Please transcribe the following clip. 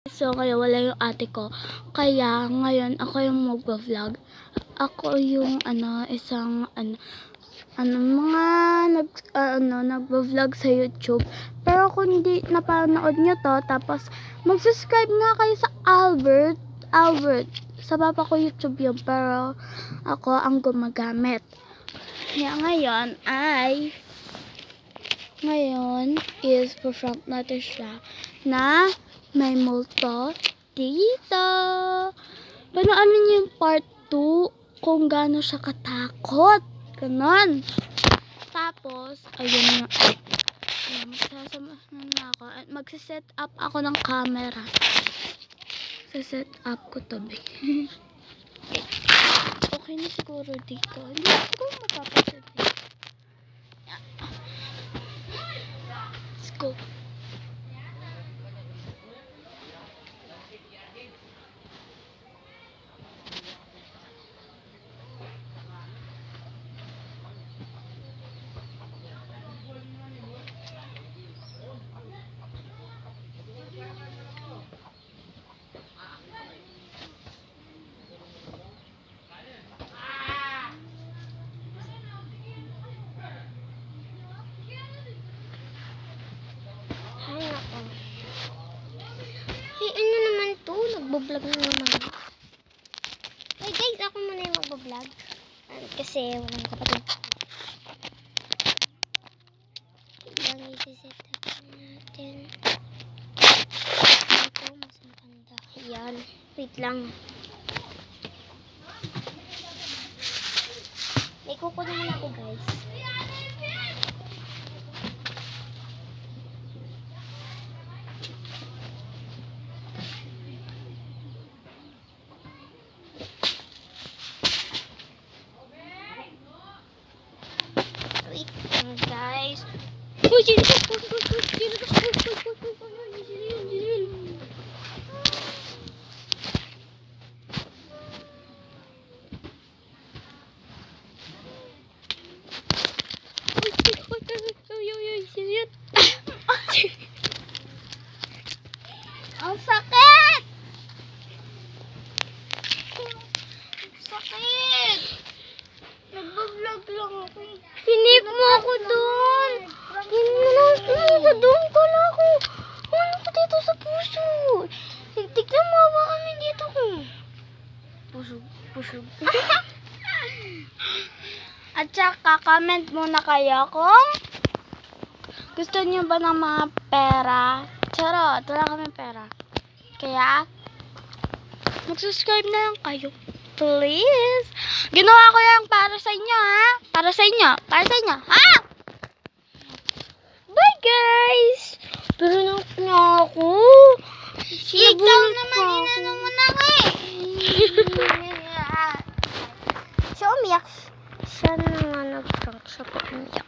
So, kaya wala yung ate ko. Kaya, ngayon, ako yung mag-vlog. Ako yung, isang, mga nag-vlog sa YouTube. Pero kung hindi napanood nyo to, tapos, mag-subscribe nga kayo sa Albert. Sa papa ko YouTube yun, pero, ako ang gumagamit. Kaya ngayon is pa-front natin siya na may multo dito. Panoorin niyo yung part 2 kung gaano siya katakot. Ganon. Tapos, ayun nga. Magsasama na ako. Magsiset up ako ng camera. Set up ko to, be. Okay na siguro dito. Hindi ko mapapasit. Let's go. Nagbo-vlog na naman. Hey guys, ako muna yung magbo-vlog. Kasi walang kapatid. Ibang isi-set up natin. Ito, mas maganda. Yan. Wait lang. May kukunin muna ako guys. Guys. Uy, sino to? Ang sakit! Sakit! Nagbablog lang ako. Hinip mo ako doon. Hinip doon ko lang ako. Ano ko dito sa puso? Tignan mo ba kami dito ko? Pusog. At saka comment muna kayo kung gusto niyo ba ng mga pera. Charot, wala kami pera. Kaya mag-subscribe na lang kayo. Please. Ginawa ko yan para sa inyo, ha? Para sa inyo, ha? Bye, guys! Pero na ako. Ikaw naman, inano mo na ako eh. Siya umiyak. Siya naman nag-prank siya pa umiyak.